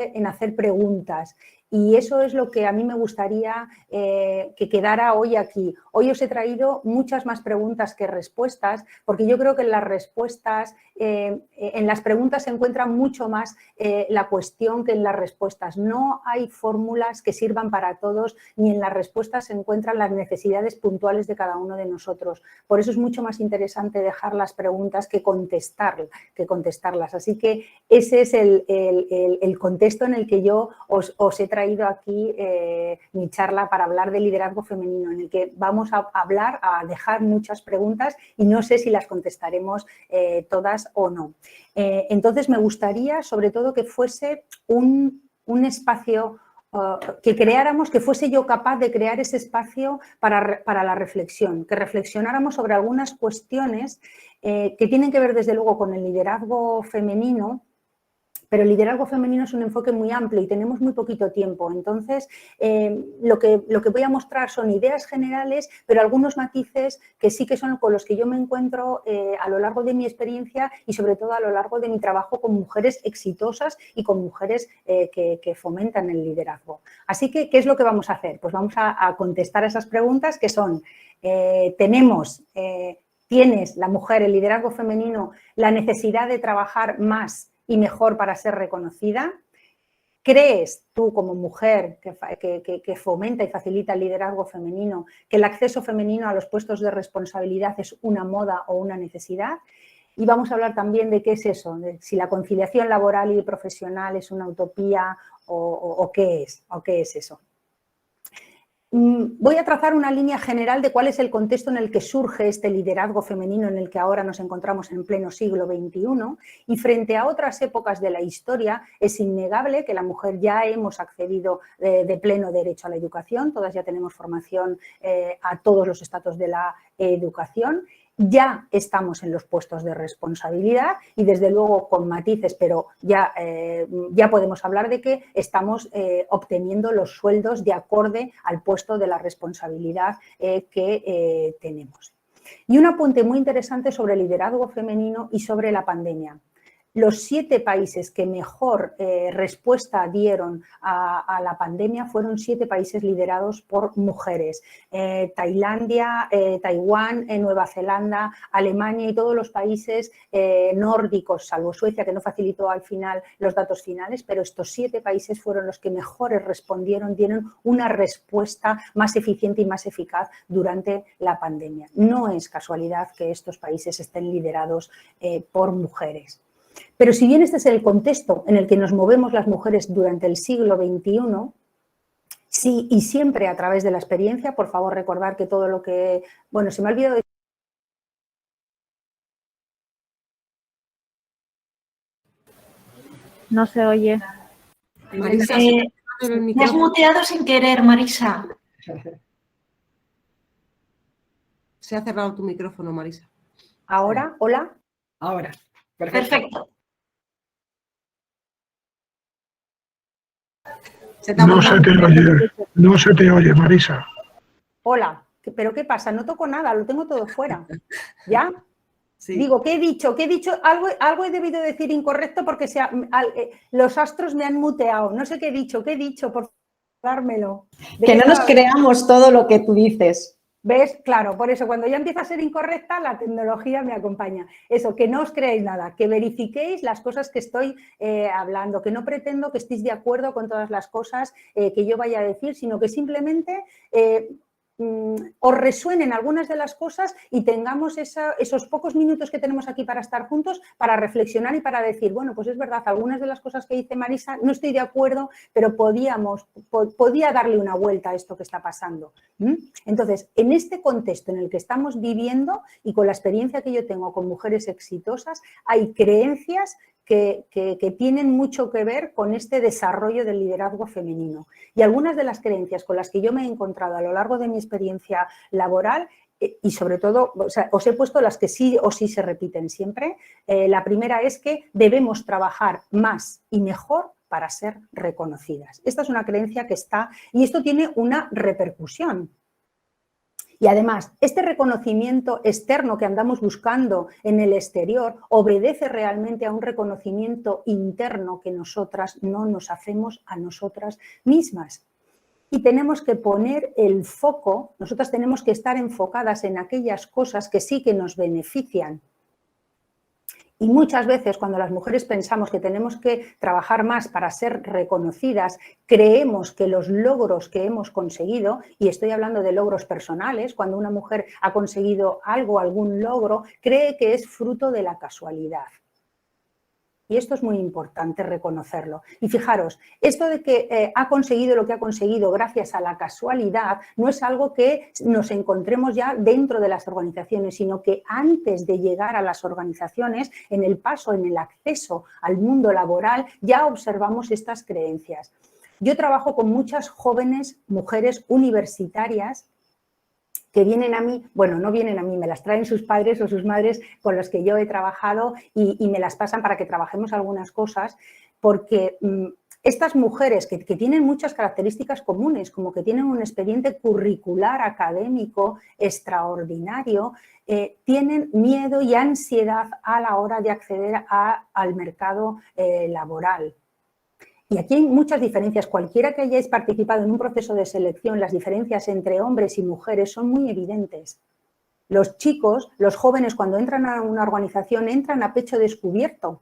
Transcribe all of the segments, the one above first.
en hacer preguntas. Y eso es lo que a mí me gustaría que quedara hoy aquí. Hoy os he traído muchas más preguntas que respuestas, porque yo creo que en las respuestas, en las preguntas se encuentra mucho más la cuestión que en las respuestas. No hay fórmulas que sirvan para todos, ni en las respuestas se encuentran las necesidades puntuales de cada uno de nosotros. Por eso es mucho más interesante dejar las preguntas que contestarlas. Así que ese es el contexto en el que yo os he traído aquí mi charla para hablar de liderazgo femenino, en el que vamos a dejar muchas preguntas y no sé si las contestaremos todas o no. Entonces me gustaría sobre todo que fuese un espacio que creáramos, que fuese yo capaz de crear ese espacio para la reflexión, que reflexionáramos sobre algunas cuestiones que tienen que ver desde luego con el liderazgo femenino. Pero el liderazgo femenino es un enfoque muy amplio y tenemos muy poquito tiempo. Entonces, lo que voy a mostrar son ideas generales, pero algunos matices que sí que son con los que yo me encuentro a lo largo de mi experiencia y sobre todo a lo largo de mi trabajo con mujeres exitosas y con mujeres que fomentan el liderazgo. Así que, ¿qué es lo que vamos a hacer? Pues vamos a contestar a esas preguntas que son, ¿tienes la mujer, el liderazgo femenino, la necesidad de trabajar más y mejor para ser reconocida? ¿Crees tú como mujer que fomenta y facilita el liderazgo femenino que el acceso femenino a los puestos de responsabilidad es una moda o una necesidad? Y vamos a hablar también de qué es eso, de si la conciliación laboral y profesional es una utopía o qué es eso. Voy a trazar una línea general de cuál es el contexto en el que surge este liderazgo femenino en el que ahora nos encontramos en pleno siglo XXI y frente a otras épocas de la historia es innegable que la mujer ya hemos accedido de pleno derecho a la educación, todas ya tenemos formación a todos los estratos de la educación. Ya estamos en los puestos de responsabilidad y desde luego con matices, pero ya podemos hablar de que estamos obteniendo los sueldos de acorde al puesto de la responsabilidad que tenemos. Y un apunte muy interesante sobre el liderazgo femenino y sobre la pandemia. Los 7 países que mejor respuesta dieron a la pandemia fueron 7 países liderados por mujeres. Tailandia, Taiwán, Nueva Zelanda, Alemania y todos los países nórdicos, salvo Suecia, que no facilitó al final los datos finales, pero estos 7 países fueron los que mejores respondieron, dieron una respuesta más eficiente y más eficaz durante la pandemia. No es casualidad que estos países estén liderados por mujeres. Pero si bien este es el contexto en el que nos movemos las mujeres durante el siglo XXI, sí y siempre a través de la experiencia, por favor recordar que todo lo que... Bueno, se me ha olvidado de... No se oye. Marisa, te has muteado sin querer, Marisa. Se ha cerrado tu micrófono, Marisa. ¿Ahora? ¿Hola? Ahora. Perfecto. No se te oye, Marisa. Hola, ¿pero qué pasa? No toco nada, lo tengo todo fuera. ¿Ya? Sí. Digo, ¿qué he dicho? Algo he debido decir incorrecto porque los astros me han muteado. No sé qué he dicho, por dármelo. Que no nos creamos todo lo que tú dices. ¿Ves? Claro, por eso cuando ya empieza a ser incorrecta, la tecnología me acompaña. Eso, que no os creáis nada, que verifiquéis las cosas que estoy hablando, que no pretendo que estéis de acuerdo con todas las cosas que yo vaya a decir, sino que simplemente os resuenen algunas de las cosas y tengamos esos pocos minutos que tenemos aquí para estar juntos, para reflexionar y para decir, bueno, pues es verdad, algunas de las cosas que dice Marisa no estoy de acuerdo, pero podía darle una vuelta a esto que está pasando. Entonces, en este contexto en el que estamos viviendo y con la experiencia que yo tengo con mujeres exitosas, hay creencias que tienen mucho que ver con este desarrollo del liderazgo femenino. Y algunas de las creencias con las que yo me he encontrado a lo largo de mi experiencia laboral, y sobre todo, o sea, os he puesto las que sí o sí se repiten siempre. La primera es que debemos trabajar más y mejor para ser reconocidas. Esta es una creencia que está, y esto tiene una repercusión. Y además, este reconocimiento externo que andamos buscando en el exterior obedece realmente a un reconocimiento interno que nosotras no nos hacemos a nosotras mismas. Y tenemos que poner el foco, nosotras tenemos que estar enfocadas en aquellas cosas que sí que nos benefician. Y muchas veces cuando las mujeres pensamos que tenemos que trabajar más para ser reconocidas, creemos que los logros que hemos conseguido, y estoy hablando de logros personales, cuando una mujer ha conseguido algo, algún logro, cree que es fruto de la casualidad. Y esto es muy importante reconocerlo. Y fijaros, esto de que ha conseguido lo que ha conseguido gracias a la casualidad no es algo que nos encontremos ya dentro de las organizaciones, sino que antes de llegar a las organizaciones, en el paso, en el acceso al mundo laboral, ya observamos estas creencias. Yo trabajo con muchas jóvenes mujeres universitarias que vienen a mí, bueno, no vienen a mí, me las traen sus padres o sus madres con los que yo he trabajado y me las pasan para que trabajemos algunas cosas, porque estas mujeres que tienen muchas características comunes, como que tienen un expediente curricular académico extraordinario, tienen miedo y ansiedad a la hora de acceder al mercado laboral. Y aquí hay muchas diferencias. Cualquiera que hayáis participado en un proceso de selección, las diferencias entre hombres y mujeres son muy evidentes. Los chicos, los jóvenes, cuando entran a una organización, entran a pecho descubierto.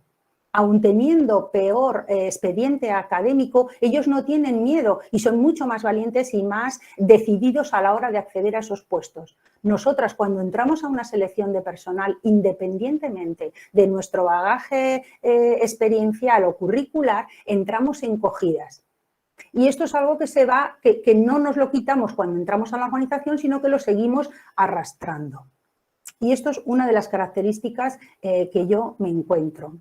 Aun teniendo peor expediente académico, ellos no tienen miedo y son mucho más valientes y más decididos a la hora de acceder a esos puestos. Nosotras, cuando entramos a una selección de personal, independientemente de nuestro bagaje experiencial o curricular, entramos encogidas. Y esto es algo que no nos lo quitamos cuando entramos a la organización, sino que lo seguimos arrastrando. Y esto es una de las características que yo me encuentro.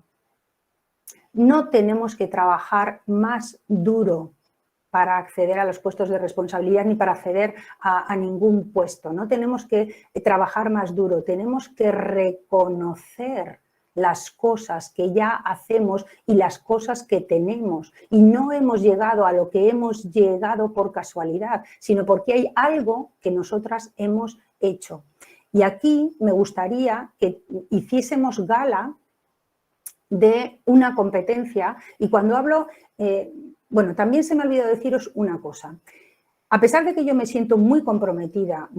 No tenemos que trabajar más duro para acceder a los puestos de responsabilidad ni para acceder a ningún puesto. No tenemos que trabajar más duro, tenemos que reconocer las cosas que ya hacemos y las cosas que tenemos. Y no hemos llegado a lo que hemos llegado por casualidad, sino porque hay algo que nosotras hemos hecho. Y aquí me gustaría que hiciésemos gala de una competencia, y cuando hablo, bueno, también se me ha olvidado deciros una cosa. A pesar de que yo me siento muy comprometida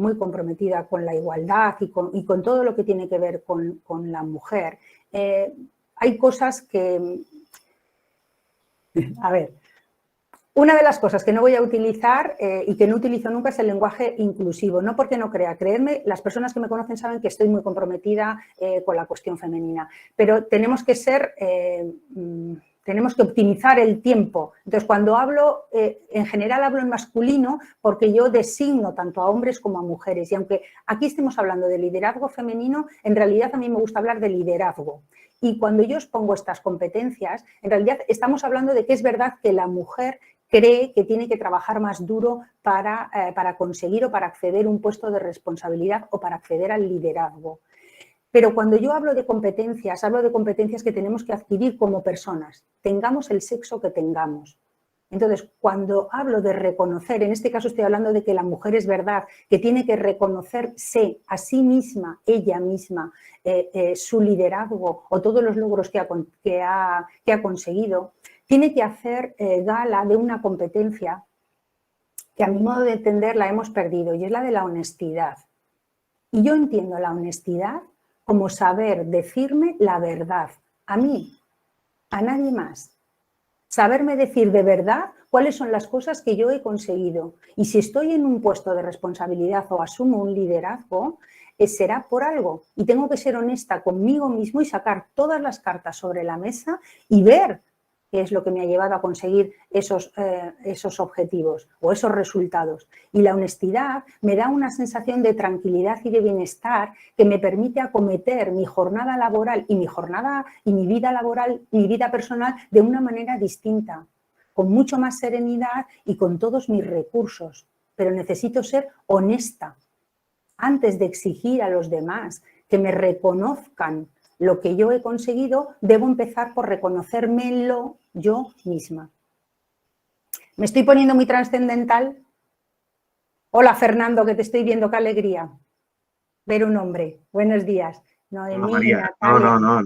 con la igualdad y con todo lo que tiene que ver con la mujer, hay cosas que, a ver, una de las cosas que no voy a utilizar y que no utilizo nunca es el lenguaje inclusivo. No porque no crea, creedme, las personas que me conocen saben que estoy muy comprometida con la cuestión femenina, pero tenemos que ser, tenemos que optimizar el tiempo. Entonces, cuando hablo, en general hablo en masculino porque yo designo tanto a hombres como a mujeres. Y aunque aquí estemos hablando de liderazgo femenino, en realidad a mí me gusta hablar de liderazgo. Y cuando yo os pongo estas competencias, en realidad estamos hablando de que es verdad que la mujer cree que tiene que trabajar más duro para conseguir o para acceder a un puesto de responsabilidad o para acceder al liderazgo. Pero cuando yo hablo de competencias que tenemos que adquirir como personas, tengamos el sexo que tengamos. Entonces, cuando hablo de reconocer, en este caso estoy hablando de que la mujer es verdad, que tiene que reconocerse a sí misma, ella misma, su liderazgo o todos los logros que ha conseguido, tiene que hacer gala de una competencia que a mi modo de entender la hemos perdido, y es la de la honestidad. Y yo entiendo la honestidad como saber decirme la verdad, a mí, a nadie más. Saberme decir de verdad cuáles son las cosas que yo he conseguido. Y si estoy en un puesto de responsabilidad o asumo un liderazgo, será por algo. Y tengo que ser honesta conmigo mismo y sacar todas las cartas sobre la mesa y ver qué es lo que me ha llevado a conseguir esos objetivos o esos resultados. Y la honestidad me da una sensación de tranquilidad y de bienestar que me permite acometer mi jornada laboral y mi vida laboral, mi vida personal de una manera distinta, con mucho más serenidad y con todos mis recursos. Pero necesito ser honesta antes de exigir a los demás que me reconozcan lo que yo he conseguido. Debo empezar por reconocérmelo yo misma. ¿Me estoy poniendo muy trascendental? Hola, Fernando, que te estoy viendo, qué alegría ver un hombre. Buenos días. Hola, Noemí, María. Natalia. No,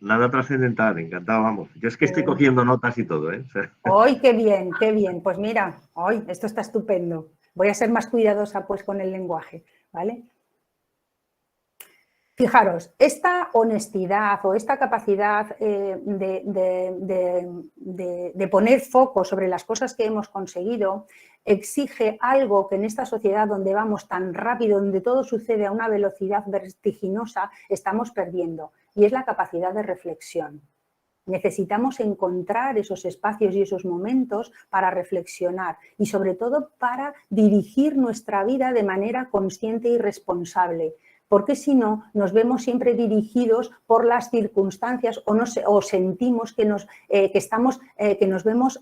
nada trascendental, encantado, vamos. Yo es que estoy cogiendo notas y todo, ¿eh? O sea, ¡Ay, qué bien, qué bien! Pues mira, hoy esto está estupendo. Voy a ser más cuidadosa pues con el lenguaje, ¿vale? Fijaros, esta honestidad o esta capacidad de poner foco sobre las cosas que hemos conseguido exige algo que en esta sociedad donde vamos tan rápido, donde todo sucede a una velocidad vertiginosa, estamos perdiendo, y es la capacidad de reflexión. Necesitamos encontrar esos espacios y esos momentos para reflexionar y sobre todo para dirigir nuestra vida de manera consciente y responsable. Porque si no, nos vemos siempre dirigidos por las circunstancias o sentimos que nos vemos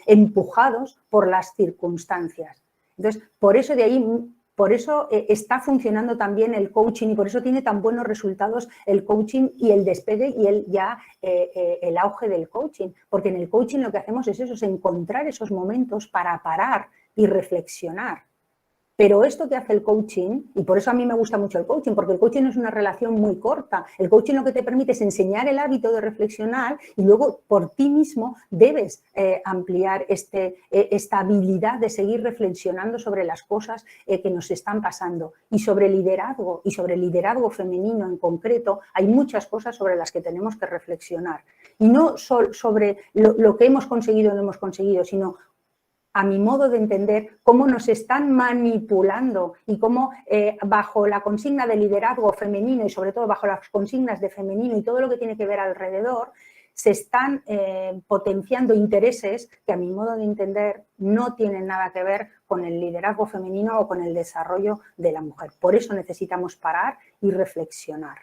empujados por las circunstancias. Entonces, por eso está funcionando también el coaching y por eso tiene tan buenos resultados el coaching y el despegue y el auge del coaching. Porque en el coaching lo que hacemos es eso, es encontrar esos momentos para parar y reflexionar. Pero esto que hace el coaching, y por eso a mí me gusta mucho el coaching, porque el coaching es una relación muy corta. El coaching lo que te permite es enseñar el hábito de reflexionar y luego por ti mismo debes ampliar esta habilidad de seguir reflexionando sobre las cosas que nos están pasando. Y sobre liderazgo femenino en concreto, hay muchas cosas sobre las que tenemos que reflexionar. Y no solo sobre lo que hemos conseguido o no hemos conseguido, sino a mi modo de entender, cómo nos están manipulando y cómo bajo la consigna de liderazgo femenino y sobre todo bajo las consignas de femenino y todo lo que tiene que ver alrededor, se están potenciando intereses que a mi modo de entender no tienen nada que ver con el liderazgo femenino o con el desarrollo de la mujer. Por eso necesitamos parar y reflexionar.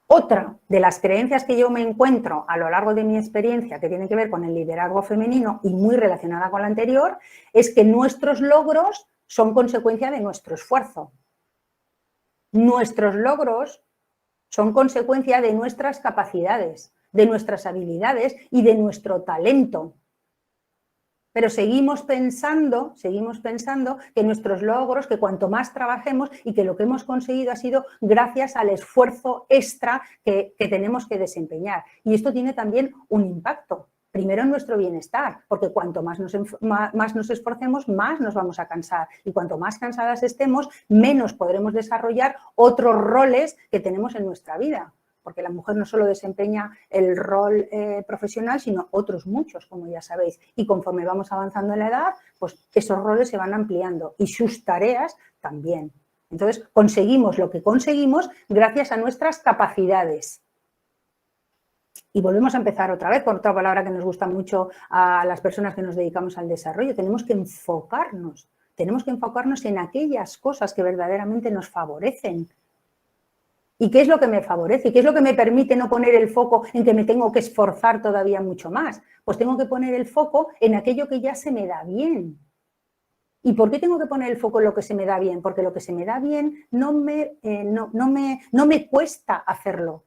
Otra de las creencias que yo me encuentro a lo largo de mi experiencia que tiene que ver con el liderazgo femenino y muy relacionada con la anterior es que nuestros logros son consecuencia de nuestro esfuerzo. Nuestros logros son consecuencia de nuestras capacidades, de nuestras habilidades y de nuestro talento. Pero seguimos pensando que nuestros logros, que cuanto más trabajemos y que lo que hemos conseguido ha sido gracias al esfuerzo extra que tenemos que desempeñar. Y esto tiene también un impacto. Primero en nuestro bienestar, porque cuanto más nos esforcemos, más nos vamos a cansar. Y cuanto más cansadas estemos, menos podremos desarrollar otros roles que tenemos en nuestra vida. Porque la mujer no solo desempeña el rol profesional, sino otros muchos, como ya sabéis. Y conforme vamos avanzando en la edad, pues esos roles se van ampliando y sus tareas también. Entonces, conseguimos lo que conseguimos gracias a nuestras capacidades. Y volvemos a empezar otra vez, por otra palabra que nos gusta mucho a las personas que nos dedicamos al desarrollo. Tenemos que enfocarnos en aquellas cosas que verdaderamente nos favorecen. ¿Y qué es lo que me favorece? ¿Qué es lo que me permite no poner el foco en que me tengo que esforzar todavía mucho más? Pues tengo que poner el foco en aquello que ya se me da bien. ¿Y por qué tengo que poner el foco en lo que se me da bien? Porque lo que se me da bien no me cuesta hacerlo.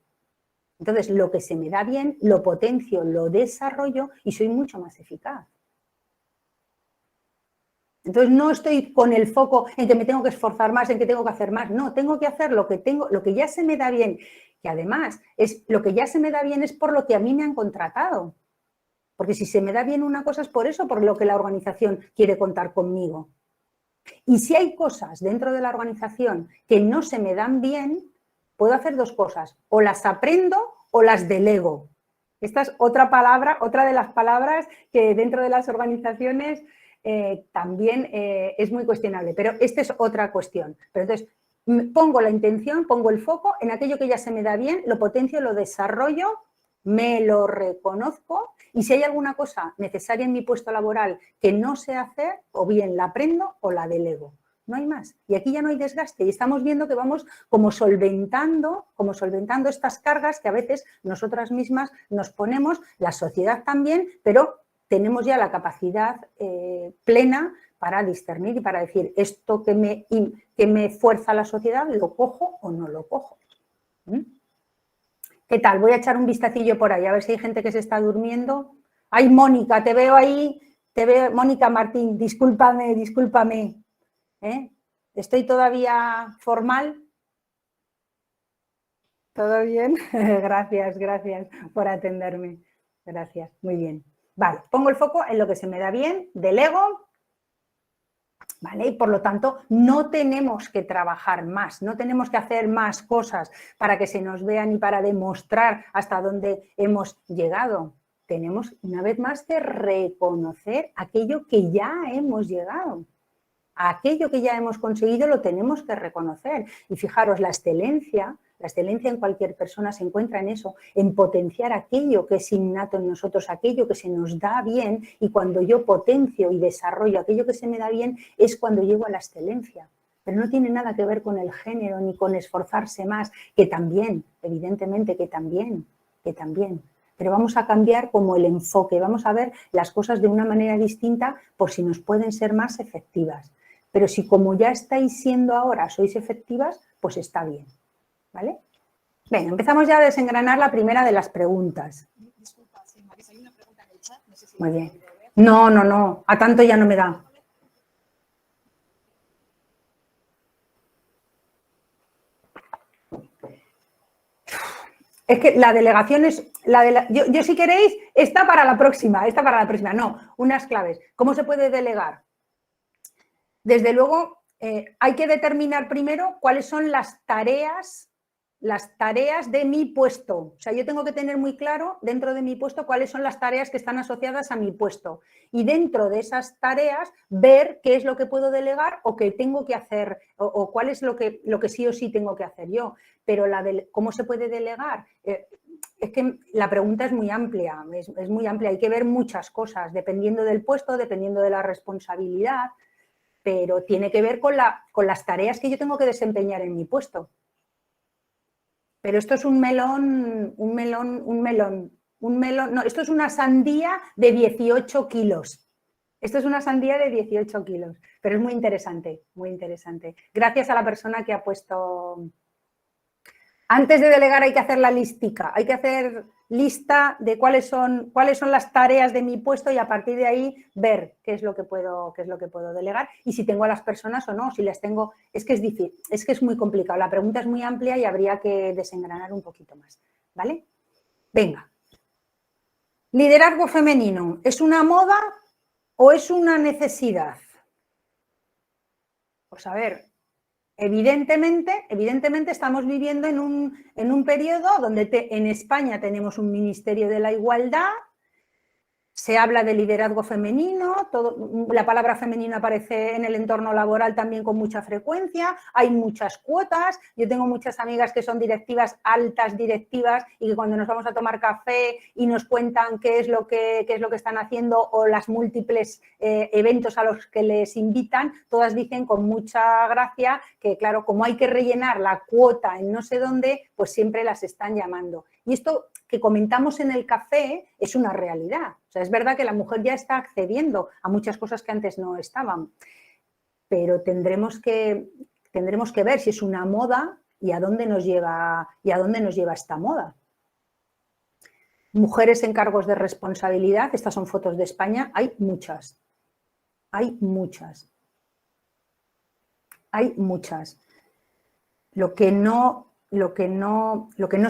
Entonces, lo que se me da bien, lo potencio, lo desarrollo y soy mucho más eficaz. Entonces, no estoy con el foco en que me tengo que esforzar más, en que tengo que hacer más. No, tengo que hacer lo que ya se me da bien. Que además, lo que ya se me da bien es por lo que a mí me han contratado. Porque si se me da bien una cosa es por eso, por lo que la organización quiere contar conmigo. Y si hay cosas dentro de la organización que no se me dan bien, puedo hacer dos cosas. O las aprendo o las delego. Esta es otra de las palabras que dentro de las organizaciones también es muy cuestionable, pero esta es otra cuestión. Pero entonces, pongo la intención, pongo el foco en aquello que ya se me da bien, lo potencio, lo desarrollo, me lo reconozco y si hay alguna cosa necesaria en mi puesto laboral que no sé hacer, o bien la aprendo o la delego. No hay más. Y aquí ya no hay desgaste y estamos viendo que vamos como solventando estas cargas que a veces nosotras mismas nos ponemos, la sociedad también, pero tenemos ya la capacidad plena para discernir y para decir esto que me fuerza la sociedad, ¿lo cojo o no lo cojo? ¿Qué tal? Voy a echar un vistacillo por ahí, a ver si hay gente que se está durmiendo. Ay, Mónica, te veo ahí Te veo, Mónica Martín, discúlpame. ¿Estoy todavía formal? ¿Todo bien? Gracias por atenderme. Gracias, muy bien. Vale, pongo el foco en lo que se me da bien, delego, ¿vale? Y por lo tanto, no tenemos que trabajar más, no tenemos que hacer más cosas para que se nos vean y para demostrar hasta dónde hemos llegado. Tenemos, una vez más, que reconocer aquello que ya hemos llegado. Aquello que ya hemos conseguido lo tenemos que reconocer. Y fijaros, la excelencia en cualquier persona se encuentra en eso, en potenciar aquello que es innato en nosotros, aquello que se nos da bien, y cuando yo potencio y desarrollo aquello que se me da bien es cuando llego a la excelencia. Pero no tiene nada que ver con el género ni con esforzarse más, que también, evidentemente que también. Pero vamos a cambiar como el enfoque, vamos a ver las cosas de una manera distinta por si nos pueden ser más efectivas. Pero si como ya estáis siendo ahora sois efectivas, pues está bien, ¿vale? Venga, empezamos ya a desengranar la primera de las preguntas. Disculpa, sí, Marisa, hay una pregunta en el chat. No sé si muy bien. No, a tanto ya no me da. Es que la delegación es... yo si queréis, está para la próxima. No, unas claves. ¿Cómo se puede delegar? Desde luego, hay que determinar primero cuáles son las tareas de mi puesto. O sea, yo tengo que tener muy claro dentro de mi puesto cuáles son las tareas que están asociadas a mi puesto. Y dentro de esas tareas, ver qué es lo que puedo delegar o qué tengo que hacer o cuál es lo que sí o sí tengo que hacer yo. Pero ¿cómo se puede delegar? Es que la pregunta es muy amplia, es muy amplia. Hay que ver muchas cosas, dependiendo del puesto, dependiendo de la responsabilidad, pero tiene que ver con las tareas que yo tengo que desempeñar en mi puesto. Pero esto es un melón, no, esto es una sandía de 18 kilos. Esto es una sandía de 18 kilos, pero es muy interesante, muy interesante. Gracias a la persona que ha puesto... Antes de delegar hay que hacer la listica, hay que hacer lista de cuáles son las tareas de mi puesto y a partir de ahí ver qué es lo que puedo delegar y si tengo a las personas o no, si las tengo, es que es difícil, es que es muy complicado, la pregunta es muy amplia y habría que desengranar un poquito más, ¿vale? Venga. Liderazgo femenino, ¿es una moda o es una necesidad? Pues a ver, evidentemente estamos viviendo en un periodo donde en España tenemos un Ministerio de la Igualdad, se habla de liderazgo femenino, la palabra femenino aparece en el entorno laboral también con mucha frecuencia, hay muchas cuotas, yo tengo muchas amigas que son directivas, altas directivas, y que cuando nos vamos a tomar café y nos cuentan qué es lo que están haciendo o las múltiples eventos a los que les invitan, todas dicen con mucha gracia que, claro, como hay que rellenar la cuota en no sé dónde, pues siempre las están llamando. Y esto que comentamos en el café es una realidad. O sea, es verdad que la mujer ya está accediendo a muchas cosas que antes no estaban, pero tendremos que ver si es una moda y a dónde nos lleva esta moda. Mujeres en cargos de responsabilidad, estas son fotos de España, hay muchas. Lo que no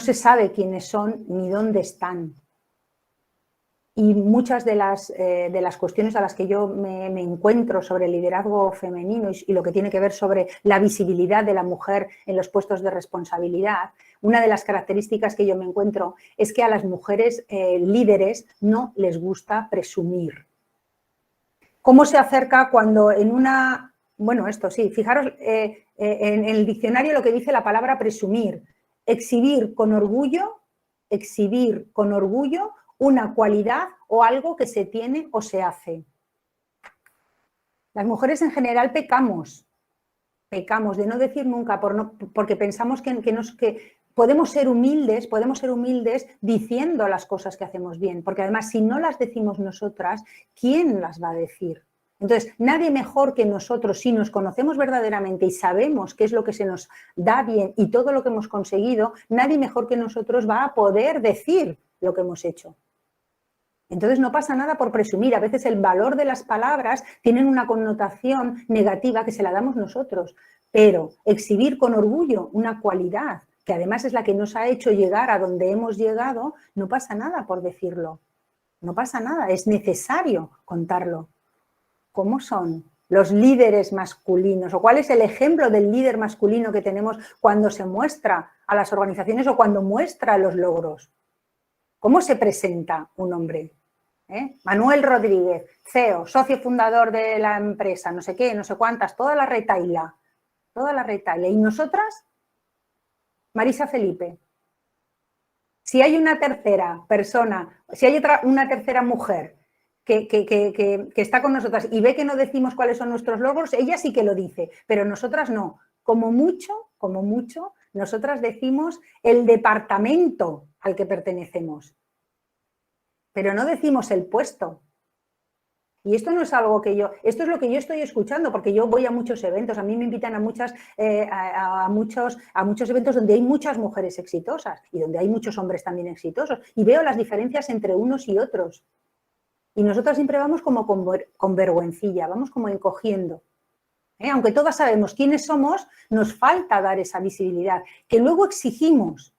se sabe quiénes son ni dónde están. Y muchas de las cuestiones a las que yo me encuentro sobre el liderazgo femenino y lo que tiene que ver sobre la visibilidad de la mujer en los puestos de responsabilidad, una de las características que yo me encuentro es que a las mujeres líderes no les gusta presumir. ¿Cómo se acerca cuando en una... Bueno, esto sí, fijaros en el diccionario lo que dice la palabra presumir, exhibir con orgullo una cualidad o algo que se tiene o se hace. Las mujeres en general pecamos de no decir nunca, porque pensamos que podemos ser humildes diciendo las cosas que hacemos bien, porque además si no las decimos nosotras, ¿quién las va a decir? Entonces, nadie mejor que nosotros, si nos conocemos verdaderamente y sabemos qué es lo que se nos da bien y todo lo que hemos conseguido, nadie mejor que nosotros va a poder decir lo que hemos hecho. Entonces no pasa nada por presumir. A veces el valor de las palabras tienen una connotación negativa que se la damos nosotros, pero exhibir con orgullo una cualidad que además es la que nos ha hecho llegar a donde hemos llegado, no pasa nada por decirlo. No pasa nada, es necesario contarlo. ¿Cómo son los líderes masculinos? ¿O cuál es el ejemplo del líder masculino que tenemos cuando se muestra a las organizaciones o cuando muestra los logros? ¿Cómo se presenta un hombre? Manuel Rodríguez, CEO, socio fundador de la empresa, no sé qué, no sé cuántas, toda la retaila. Toda la retaila. ¿Y nosotras? Marisa Felipe. Si hay una tercera persona, si hay una tercera mujer que está con nosotras y ve que no decimos cuáles son nuestros logros, ella sí que lo dice, pero nosotras no. Como mucho, nosotras decimos el departamento al que pertenecemos, pero no decimos el puesto. Y esto no es algo que esto es lo que yo estoy escuchando, porque yo voy a muchos eventos, a mí me invitan a muchos eventos donde hay muchas mujeres exitosas y donde hay muchos hombres también exitosos, y veo las diferencias entre unos y otros. Y nosotras siempre vamos como con vergüencilla, vamos como encogiendo. Aunque todas sabemos quiénes somos, nos falta dar esa visibilidad, que luego exigimos.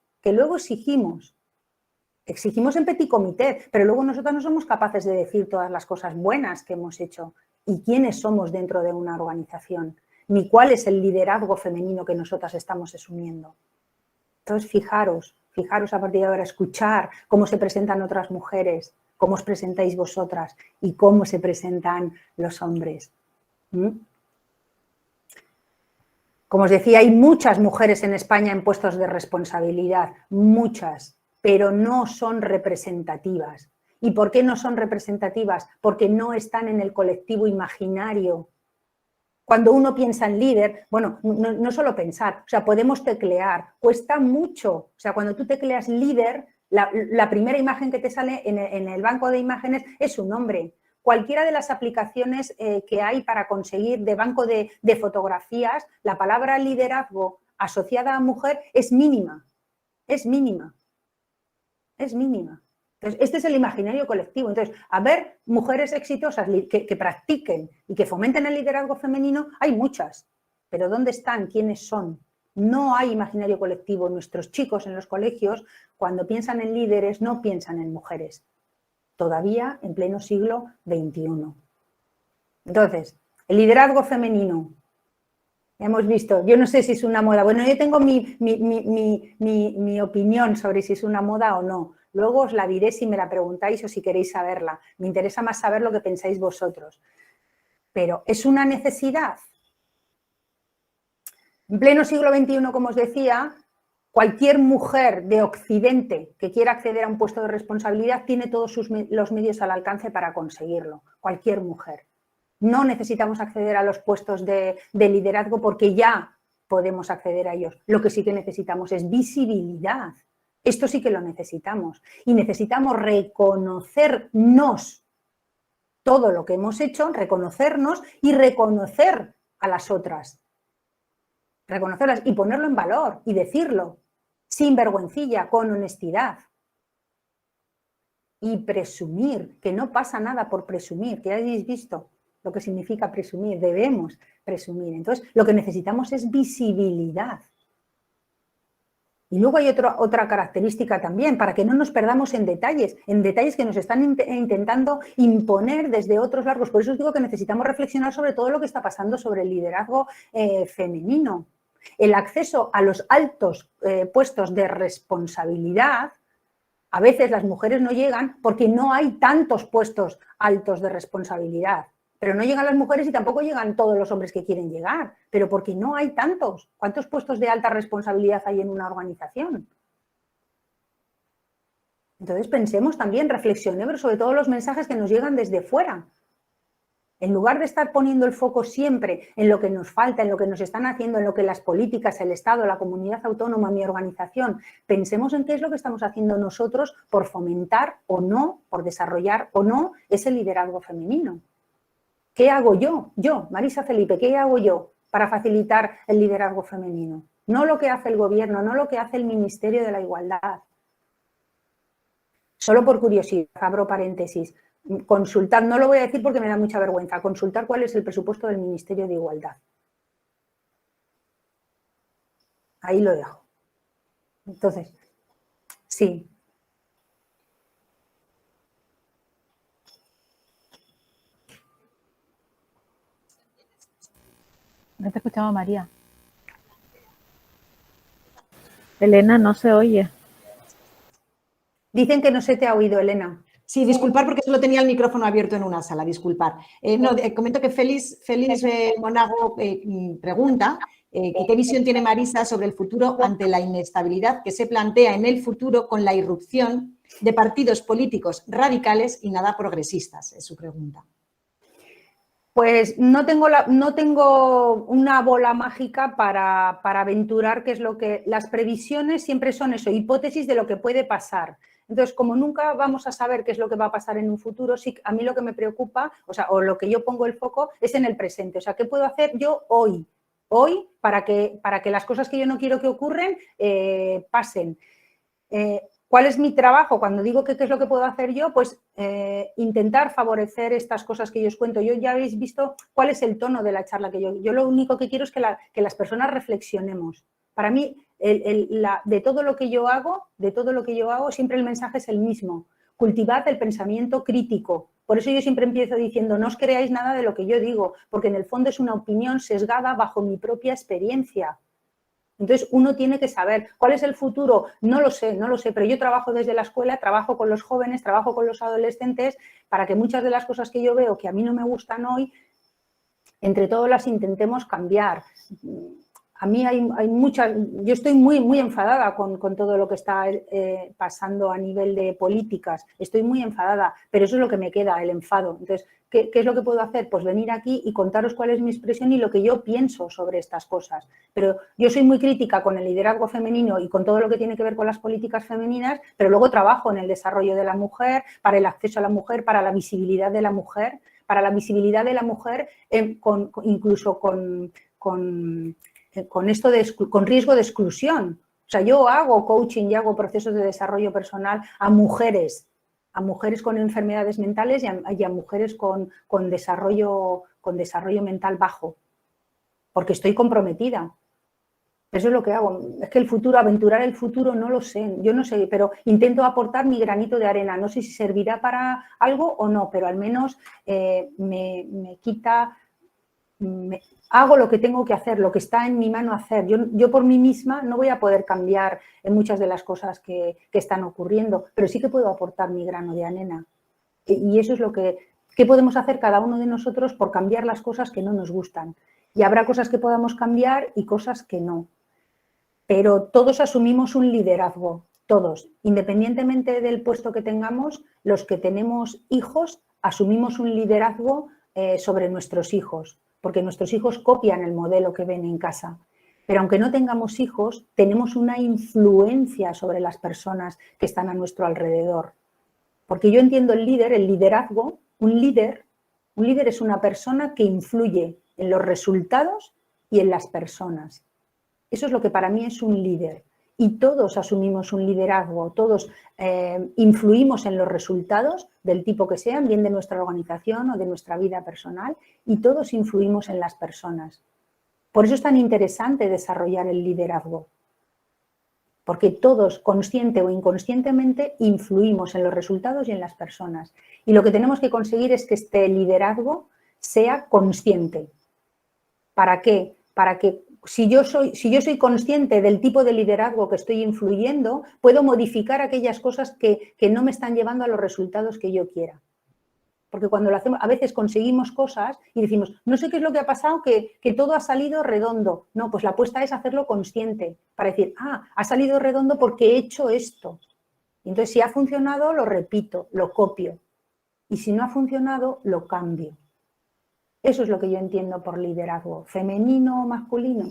Exigimos en petit comité, pero luego nosotros no somos capaces de decir todas las cosas buenas que hemos hecho y quiénes somos dentro de una organización, ni cuál es el liderazgo femenino que nosotras estamos asumiendo. Entonces, fijaros a partir de ahora, escuchar cómo se presentan otras mujeres, cómo os presentáis vosotras y cómo se presentan los hombres. Como os decía, hay muchas mujeres en España en puestos de responsabilidad, muchas, pero no son representativas. ¿Y por qué no son representativas? Porque no están en el colectivo imaginario. Cuando uno piensa en líder, bueno, no solo pensar, o sea, podemos teclear, cuesta mucho. O sea, cuando tú tecleas líder, la primera imagen que te sale en el banco de imágenes es un hombre. Cualquiera de las aplicaciones que hay para conseguir de banco de fotografías, la palabra liderazgo asociada a mujer es mínima. Es mínima. Entonces, este es el imaginario colectivo. Entonces, a ver, mujeres exitosas que practiquen y que fomenten el liderazgo femenino, hay muchas. Pero ¿dónde están? ¿Quiénes son? No hay imaginario colectivo. Nuestros chicos en los colegios, cuando piensan en líderes, no piensan en mujeres. Todavía en pleno siglo XXI. Entonces, el liderazgo femenino. Hemos visto, yo no sé si es una moda. Bueno, yo tengo mi opinión sobre si es una moda o no. Luego os la diré si me la preguntáis o si queréis saberla. Me interesa más saber lo que pensáis vosotros. Pero, ¿es una necesidad? En pleno siglo XXI, como os decía, cualquier mujer de Occidente que quiera acceder a un puesto de responsabilidad tiene todos los medios al alcance para conseguirlo. Cualquier mujer. No necesitamos acceder a los puestos de liderazgo porque ya podemos acceder a ellos. Lo que sí que necesitamos es visibilidad. Esto sí que lo necesitamos. Y necesitamos reconocernos todo lo que hemos hecho, reconocernos y reconocer a las otras. Reconocerlas y ponerlo en valor y decirlo sin vergüencilla, con honestidad. Y presumir, que no pasa nada por presumir, que ya habéis visto lo que significa presumir, debemos presumir. Entonces, lo que necesitamos es visibilidad. Y luego hay otra característica también, para que no nos perdamos en detalles que nos están intentando imponer desde otros largos. Por eso os digo que necesitamos reflexionar sobre todo lo que está pasando sobre el liderazgo femenino. El acceso a los altos puestos de responsabilidad, a veces las mujeres no llegan porque no hay tantos puestos altos de responsabilidad. Pero no llegan las mujeres y tampoco llegan todos los hombres que quieren llegar, pero porque no hay tantos. ¿Cuántos puestos de alta responsabilidad hay en una organización? Entonces pensemos también, reflexionemos sobre todos los mensajes que nos llegan desde fuera. En lugar de estar poniendo el foco siempre en lo que nos falta, en lo que nos están haciendo, en lo que las políticas, el Estado, la comunidad autónoma, mi organización, pensemos en qué es lo que estamos haciendo nosotros por fomentar o no, por desarrollar o no ese liderazgo femenino. ¿Qué hago yo? Yo, Marisa Felipe, ¿qué hago yo para facilitar el liderazgo femenino? No lo que hace el gobierno, no lo que hace el Ministerio de la Igualdad. Solo por curiosidad, abro paréntesis, consultar, no lo voy a decir porque me da mucha vergüenza, consultar cuál es el presupuesto del Ministerio de Igualdad. Ahí lo dejo. Entonces, sí. No te escuchaba, María. Elena, no se oye. Dicen que no se te ha oído, Elena. Sí, disculpar porque solo tenía el micrófono abierto en una sala, disculpar. Comento que Félix Monago pregunta qué visión tiene Marisa sobre el futuro ante la inestabilidad que se plantea en el futuro con la irrupción de partidos políticos radicales y nada progresistas, es su pregunta. Pues no tengo una bola mágica para aventurar qué es lo que... Las previsiones siempre son eso, hipótesis de lo que puede pasar. Entonces, como nunca vamos a saber qué es lo que va a pasar en un futuro, sí, a mí lo que me preocupa, o lo que yo pongo el foco es en el presente. O sea, ¿qué puedo hacer yo hoy para que las cosas que yo no quiero que ocurran pasen? ¿Cuál es mi trabajo? Cuando digo que qué es lo que puedo hacer yo, pues intentar favorecer estas cosas que yo os cuento. Yo ya habéis visto cuál es el tono de la charla que yo lo único que quiero es que las personas reflexionemos. Para mí, de todo lo que yo hago, siempre el mensaje es el mismo. Cultivad el pensamiento crítico. Por eso yo siempre empiezo diciendo, no os creáis nada de lo que yo digo, porque en el fondo es una opinión sesgada bajo mi propia experiencia. Entonces, uno tiene que saber cuál es el futuro. No lo sé, pero yo trabajo desde la escuela, trabajo con los jóvenes, trabajo con los adolescentes para que muchas de las cosas que yo veo que a mí no me gustan hoy, entre todos las intentemos cambiar. A mí hay muchas... Yo estoy muy enfadada con todo lo que está pasando a nivel de políticas. Estoy muy enfadada, pero eso es lo que me queda, el enfado. Entonces, ¿qué es lo que puedo hacer? Pues venir aquí y contaros cuál es mi expresión y lo que yo pienso sobre estas cosas. Pero yo soy muy crítica con el liderazgo femenino y con todo lo que tiene que ver con las políticas femeninas, pero luego trabajo en el desarrollo de la mujer, para el acceso a la mujer, para la visibilidad de la mujer, incluso con esto con riesgo de exclusión. O sea, yo hago coaching y hago procesos de desarrollo personal a mujeres con enfermedades mentales y a mujeres con desarrollo mental bajo, porque estoy comprometida. Eso es lo que hago. Es que aventurar el futuro, no lo sé, yo no sé, pero intento aportar mi granito de arena. No sé si servirá para algo o no, pero al menos me quita... hago lo que tengo que hacer, lo que está en mi mano hacer. Yo por mí misma no voy a poder cambiar en muchas de las cosas que están ocurriendo, pero sí que puedo aportar mi grano de arena. Y eso es lo que podemos hacer cada uno de nosotros por cambiar las cosas que no nos gustan. Y habrá cosas que podamos cambiar y cosas que no. Pero todos asumimos un liderazgo, todos. Independientemente del puesto que tengamos, los que tenemos hijos asumimos un liderazgo sobre nuestros hijos, porque nuestros hijos copian el modelo que ven en casa. Pero aunque no tengamos hijos, tenemos una influencia sobre las personas que están a nuestro alrededor. Porque yo entiendo el liderazgo, un líder es una persona que influye en los resultados y en las personas. Eso es lo que para mí es un líder. Y todos asumimos un liderazgo, todos influimos en los resultados del tipo que sean, bien de nuestra organización o de nuestra vida personal, y todos influimos en las personas. Por eso es tan interesante desarrollar el liderazgo, porque todos, consciente o inconscientemente, influimos en los resultados y en las personas. Y lo que tenemos que conseguir es que este liderazgo sea consciente. ¿Para qué? Para que si yo soy consciente del tipo de liderazgo que estoy influyendo, puedo modificar aquellas cosas que no me están llevando a los resultados que yo quiera. Porque cuando lo hacemos, a veces conseguimos cosas y decimos, no sé qué es lo que ha pasado, que todo ha salido redondo. No, pues la apuesta es hacerlo consciente, para decir, ha salido redondo porque he hecho esto. Y entonces, si ha funcionado, lo repito, lo copio. Y si no ha funcionado, lo cambio. Eso es lo que yo entiendo por liderazgo, femenino o masculino.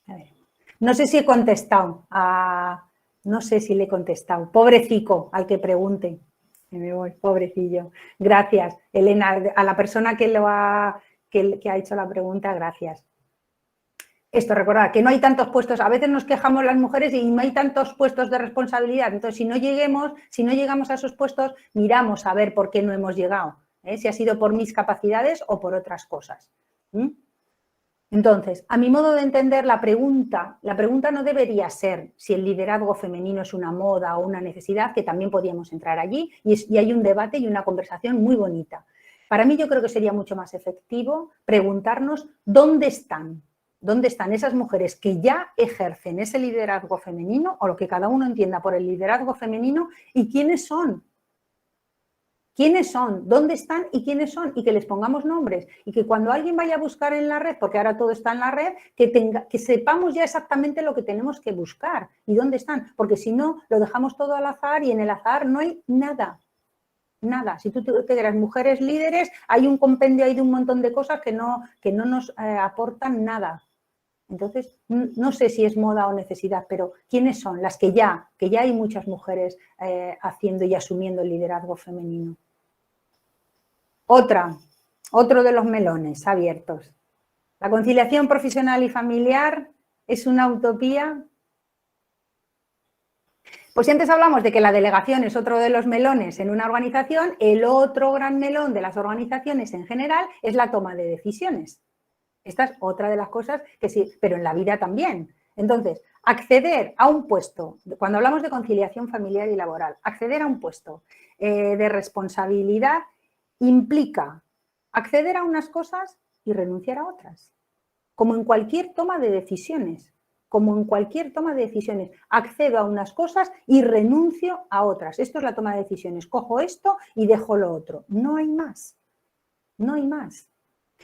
A ver. No sé si he contestado, no sé si le he contestado. Pobrecico al que pregunte. Me voy, pobrecillo. Gracias, Elena, a la persona que ha hecho la pregunta, gracias. Esto, recordad, que no hay tantos puestos, a veces nos quejamos las mujeres y no hay tantos puestos de responsabilidad, entonces si no llegamos a esos puestos, miramos a ver por qué no hemos llegado, si ha sido por mis capacidades o por otras cosas. Entonces, a mi modo de entender, la pregunta no debería ser si el liderazgo femenino es una moda o una necesidad, que también podríamos entrar allí, y hay un debate y una conversación muy bonita. Para mí yo creo que sería mucho más efectivo preguntarnos ¿dónde están esas mujeres que ya ejercen ese liderazgo femenino o lo que cada uno entienda por el liderazgo femenino y quiénes son? ¿Quiénes son? ¿Dónde están y quiénes son? Y que les pongamos nombres y que cuando alguien vaya a buscar en la red, porque ahora todo está en la red, que sepamos ya exactamente lo que tenemos que buscar y dónde están, porque si no, lo dejamos todo al azar y en el azar no hay nada. Nada. Si tú te quieras mujeres líderes, hay un compendio ahí de un montón de cosas que no nos aportan nada. Entonces, no sé si es moda o necesidad, pero ¿quiénes son? Las que ya hay muchas mujeres haciendo y asumiendo el liderazgo femenino. Otro de los melones abiertos. ¿La conciliación profesional y familiar es una utopía? Pues si antes hablamos de que la delegación es otro de los melones en una organización, el otro gran melón de las organizaciones en general es la toma de decisiones. Esta es otra de las cosas que sí, pero en la vida también. Entonces, acceder a un puesto, cuando hablamos de conciliación familiar y laboral, acceder a un puesto de responsabilidad implica acceder a unas cosas y renunciar a otras. Como en cualquier toma de decisiones. Accedo a unas cosas y renuncio a otras. Esto es la toma de decisiones. Cojo esto y dejo lo otro. No hay más. No hay más.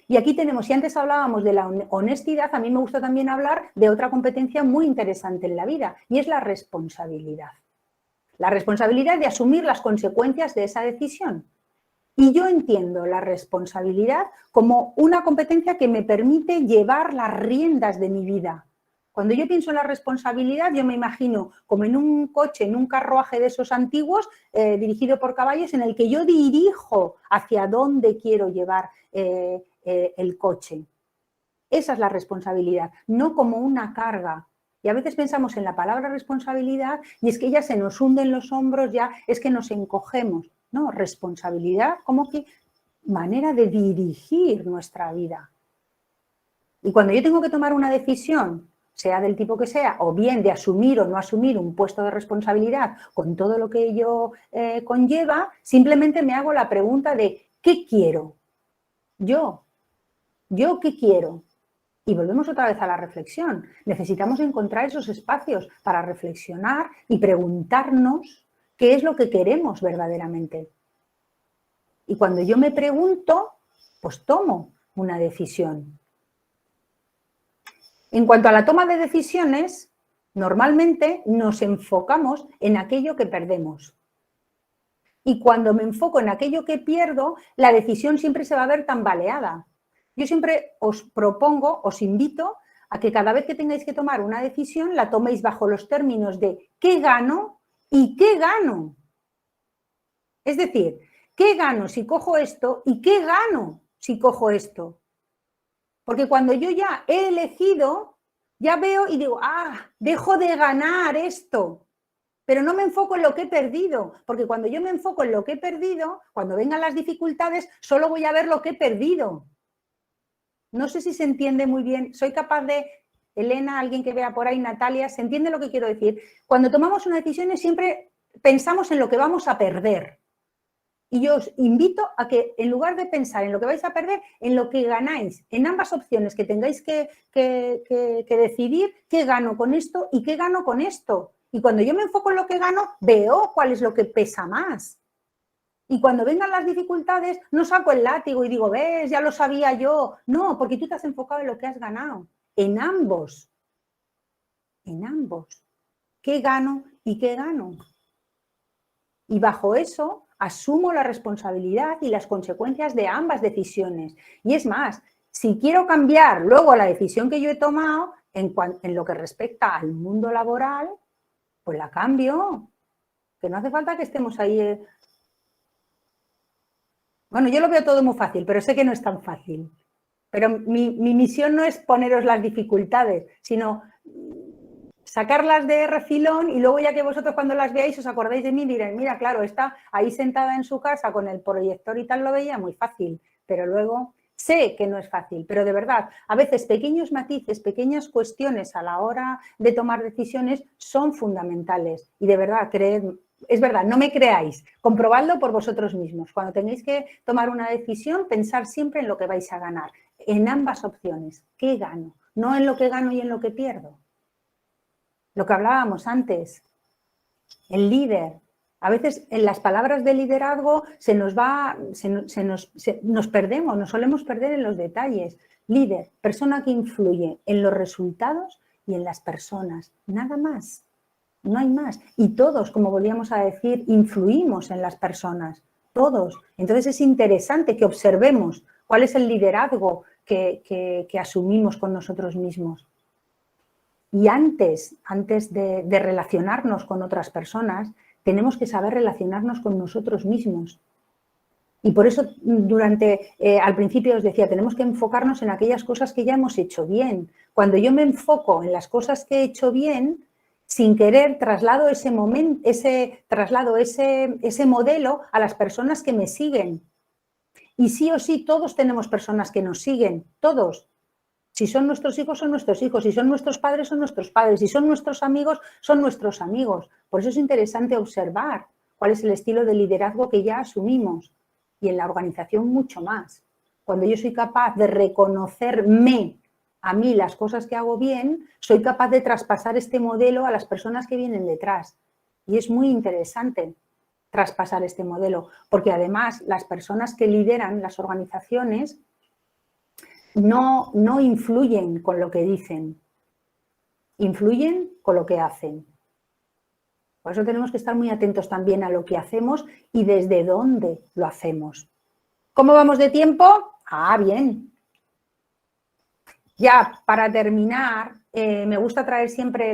Y aquí tenemos, si antes hablábamos de la honestidad, a mí me gusta también hablar de otra competencia muy interesante en la vida y es la responsabilidad. La responsabilidad de asumir las consecuencias de esa decisión. Y yo entiendo la responsabilidad como una competencia que me permite llevar las riendas de mi vida. Cuando yo pienso en la responsabilidad, yo me imagino como en un coche, en un carruaje de esos antiguos, dirigido por caballos, en el que yo dirijo hacia dónde quiero llevar el coche. Esa es la responsabilidad, no como una carga. Y a veces pensamos en la palabra responsabilidad y es que ya se nos hunden los hombros, ya es que nos encogemos. No, responsabilidad como que manera de dirigir nuestra vida. Y cuando yo tengo que tomar una decisión, sea del tipo que sea, o bien de asumir o no asumir un puesto de responsabilidad con todo lo que ello conlleva, simplemente me hago la pregunta de ¿qué quiero? ¿Yo qué quiero? Y volvemos otra vez a la reflexión. Necesitamos encontrar esos espacios para reflexionar y preguntarnos qué es lo que queremos verdaderamente. Y cuando yo me pregunto, pues tomo una decisión. En cuanto a la toma de decisiones, normalmente nos enfocamos en aquello que perdemos. Y cuando me enfoco en aquello que pierdo, la decisión siempre se va a ver tambaleada. Yo siempre os propongo, os invito a que cada vez que tengáis que tomar una decisión, la toméis bajo los términos de ¿qué gano y qué gano? Es decir, ¿qué gano si cojo esto y qué gano si cojo esto? Porque cuando yo ya he elegido, ya veo y digo, dejo de ganar esto. Pero no me enfoco en lo que he perdido, porque cuando yo me enfoco en lo que he perdido, cuando vengan las dificultades, solo voy a ver lo que he perdido. No sé si se entiende muy bien. Soy capaz de, Elena, alguien que vea por ahí, Natalia, ¿se entiende lo que quiero decir? Cuando tomamos una decisión siempre pensamos en lo que vamos a perder. Y yo os invito a que en lugar de pensar en lo que vais a perder, en lo que ganáis, en ambas opciones que tengáis que decidir qué gano con esto y qué gano con esto. Y cuando yo me enfoco en lo que gano, veo cuál es lo que pesa más. Y cuando vengan las dificultades, no saco el látigo y digo, ves, ya lo sabía yo. No, porque tú te has enfocado en lo que has ganado. En ambos. En ambos. ¿Qué gano y qué gano? Y bajo eso asumo la responsabilidad y las consecuencias de ambas decisiones. Y es más, si quiero cambiar luego la decisión que yo he tomado en lo que respecta al mundo laboral, pues la cambio. Que no hace falta que estemos ahí. Bueno, yo lo veo todo muy fácil, pero sé que no es tan fácil. pero mi misión no es poneros las dificultades, sino sacarlas de refilón y luego ya que vosotros cuando las veáis os acordáis de mí y diréis, mira, claro, está ahí sentada en su casa con el proyector y tal, lo veía muy fácil, pero luego sé que no es fácil, pero de verdad, a veces pequeños matices, pequeñas cuestiones a la hora de tomar decisiones son fundamentales y de verdad, creed, es verdad, no me creáis, comprobadlo por vosotros mismos. Cuando tengáis que tomar una decisión, pensar siempre en lo que vais a ganar, en ambas opciones, ¿qué gano? No en lo que gano y en lo que pierdo. Lo que hablábamos antes, el líder. A veces en las palabras de liderazgo nos perdemos, nos solemos perder en los detalles. Líder, persona que influye en los resultados y en las personas, nada más, no hay más. Y todos, como volvíamos a decir, influimos en las personas, todos. Entonces es interesante que observemos cuál es el liderazgo que asumimos con nosotros mismos. Y antes de relacionarnos con otras personas, tenemos que saber relacionarnos con nosotros mismos. Y por eso al principio os decía, tenemos que enfocarnos en aquellas cosas que ya hemos hecho bien. Cuando yo me enfoco en las cosas que he hecho bien, sin querer traslado ese modelo a las personas que me siguen. Y sí o sí, todos tenemos personas que nos siguen, todos. Si son nuestros hijos, son nuestros hijos. Si son nuestros padres, son nuestros padres. Si son nuestros amigos, son nuestros amigos. Por eso es interesante observar cuál es el estilo de liderazgo que ya asumimos. Y en la organización mucho más. Cuando yo soy capaz de reconocerme a mí las cosas que hago bien, soy capaz de traspasar este modelo a las personas que vienen detrás. Y es muy interesante traspasar este modelo, porque además las personas que lideran las organizaciones no influyen con lo que dicen, influyen con lo que hacen. Por eso tenemos que estar muy atentos también a lo que hacemos y desde dónde lo hacemos. ¿Cómo vamos de tiempo? Ah, bien. Ya, para terminar, me gusta traer siempre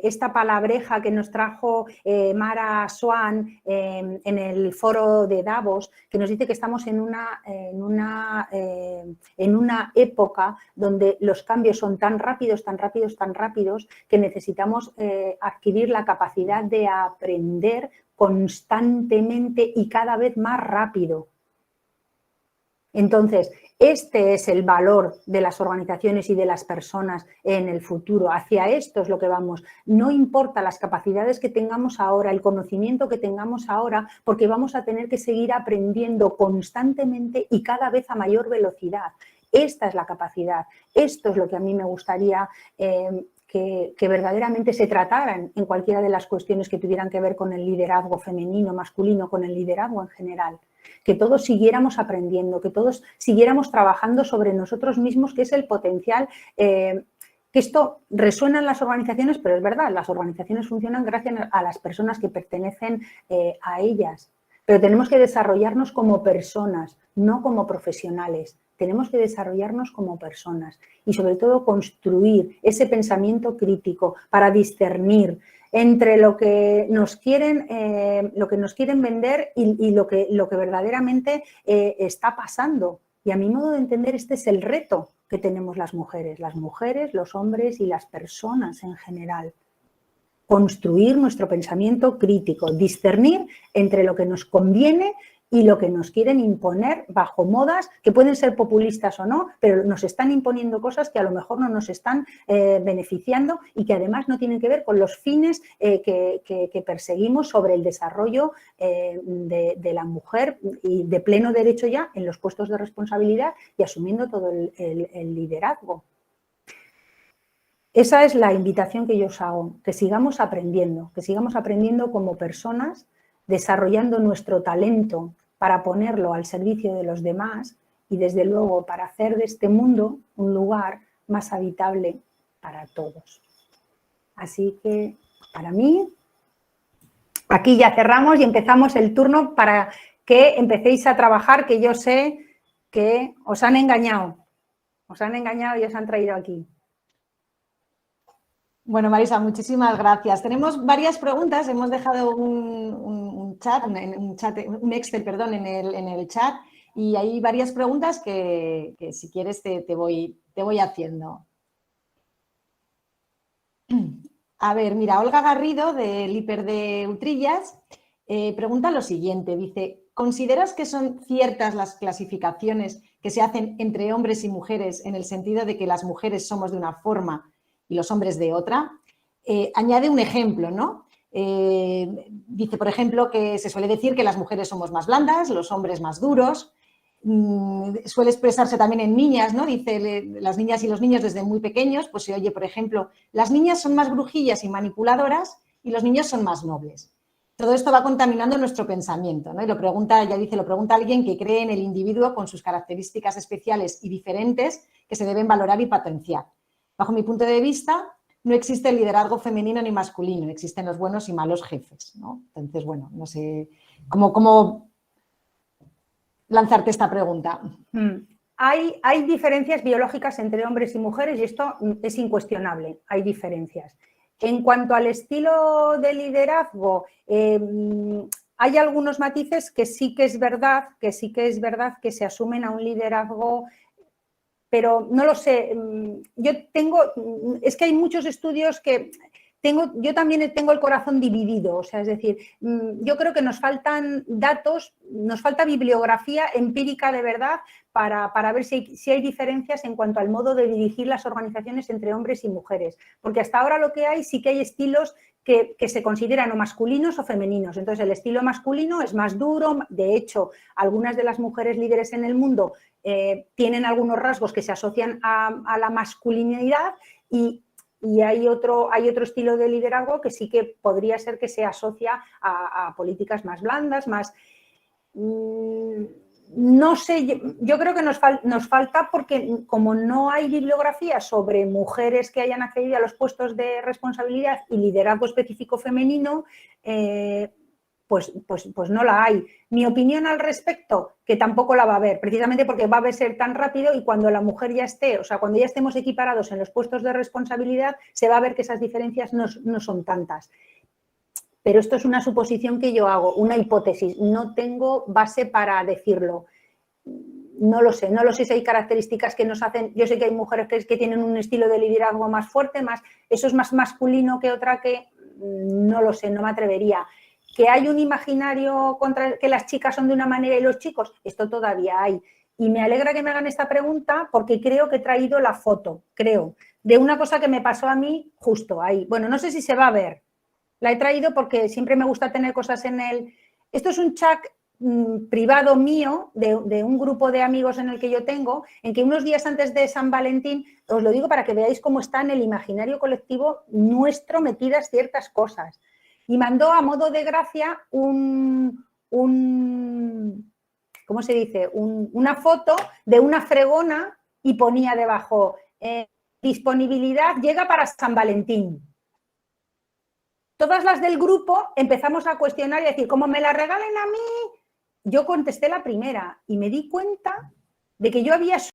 esta palabreja que nos trajo Mara Swan en el foro de Davos, que nos dice que estamos en una época donde los cambios son tan rápidos, que necesitamos adquirir la capacidad de aprender constantemente y cada vez más rápido. Entonces, este es el valor de las organizaciones y de las personas en el futuro. Hacia esto es lo que vamos. No importa las capacidades que tengamos ahora, el conocimiento que tengamos ahora, porque vamos a tener que seguir aprendiendo constantemente y cada vez a mayor velocidad. Esta es la capacidad. Esto es lo que a mí me gustaría que verdaderamente se trataran en cualquiera de las cuestiones que tuvieran que ver con el liderazgo femenino, masculino, con el liderazgo en general. Que todos siguiéramos aprendiendo, que todos siguiéramos trabajando sobre nosotros mismos, que es el potencial, que esto resuena en las organizaciones, pero es verdad, las organizaciones funcionan gracias a las personas que pertenecen a ellas. Pero tenemos que desarrollarnos como personas, no como profesionales. Tenemos que desarrollarnos como personas y sobre todo construir ese pensamiento crítico para discernir entre lo que nos quieren vender y lo que verdaderamente está pasando. Y a mi modo de entender, este es el reto que tenemos las mujeres, los hombres y las personas en general. Construir nuestro pensamiento crítico, discernir entre lo que nos conviene y lo que nos quieren imponer bajo modas que pueden ser populistas o no, pero nos están imponiendo cosas que a lo mejor no nos están beneficiando y que además no tienen que ver con los fines que perseguimos sobre el desarrollo de la mujer y de pleno derecho ya en los puestos de responsabilidad y asumiendo todo el liderazgo. Esa es la invitación que yo os hago, que sigamos aprendiendo como personas, desarrollando nuestro talento para ponerlo al servicio de los demás y, desde luego, para hacer de este mundo un lugar más habitable para todos. Así que, para mí, aquí ya cerramos y empezamos el turno para que empecéis a trabajar, que yo sé que os han engañado y os han traído aquí. Bueno, Marisa, muchísimas gracias. Tenemos varias preguntas, hemos dejado un Excel, perdón, en el chat. Y hay varias preguntas que si quieres te voy haciendo. A ver, mira, Olga Garrido, del Hiper de Utrillas, pregunta lo siguiente. Dice, ¿consideras que son ciertas las clasificaciones que se hacen entre hombres y mujeres en el sentido de que las mujeres somos de una forma y los hombres de otra? Añade un ejemplo, ¿no? Dice, por ejemplo, que se suele decir que las mujeres somos más blandas, los hombres más duros. Suele expresarse también en niñas, ¿no? Dice, las niñas y los niños desde muy pequeños, pues se oye, por ejemplo, las niñas son más brujillas y manipuladoras y los niños son más nobles. Todo esto va contaminando nuestro pensamiento, ¿no? Y lo pregunta alguien que cree en el individuo con sus características especiales y diferentes que se deben valorar y potenciar. Bajo mi punto de vista, no existe el liderazgo femenino ni masculino, existen los buenos y malos jefes, ¿no? Entonces, bueno, no sé cómo lanzarte esta pregunta. Hay diferencias biológicas entre hombres y mujeres y esto es incuestionable, hay diferencias. En cuanto al estilo de liderazgo, hay algunos matices que sí que es verdad que se asumen a un liderazgo, pero no lo sé. Es que hay muchos estudios que yo también tengo el corazón dividido, o sea, es decir, yo creo que nos faltan datos, nos falta bibliografía empírica de verdad para ver si hay diferencias en cuanto al modo de dirigir las organizaciones entre hombres y mujeres, porque hasta ahora lo que hay sí que hay estilos que se consideran o masculinos o femeninos. Entonces, el estilo masculino es más duro, de hecho, algunas de las mujeres líderes en el mundo tienen algunos rasgos que se asocian a la masculinidad y hay otro estilo de liderazgo que sí que podría ser que se asocia a políticas más blandas, más... No sé, yo creo que nos falta porque como no hay bibliografía sobre mujeres que hayan accedido a los puestos de responsabilidad y liderazgo específico femenino, pues no la hay. Mi opinión al respecto, que tampoco la va a haber, precisamente porque va a ser tan rápido y cuando la mujer ya esté, o sea, cuando ya estemos equiparados en los puestos de responsabilidad, se va a ver que esas diferencias no son tantas. Pero esto es una suposición que yo hago, una hipótesis, no tengo base para decirlo. No lo sé si hay características que nos hacen, yo sé que hay mujeres que tienen un estilo de liderazgo más fuerte, eso es más masculino que otra que, no lo sé, no me atrevería. Que hay un imaginario contra que las chicas son de una manera y los chicos, esto todavía hay. Y me alegra que me hagan esta pregunta porque creo que he traído la foto, de una cosa que me pasó a mí justo ahí. Bueno, no sé si se va a ver. La he traído porque siempre me gusta tener cosas en el... Esto es un chat privado mío de un grupo de amigos en el que yo tengo, en que unos días antes de San Valentín, os lo digo para que veáis cómo está en el imaginario colectivo nuestro metidas ciertas cosas. Y mandó a modo de gracia ¿cómo se dice? Una foto de una fregona y ponía debajo, disponibilidad llega para San Valentín. Todas las del grupo empezamos a cuestionar y a decir, como me la regalen a mí, yo contesté la primera y me di cuenta de que yo había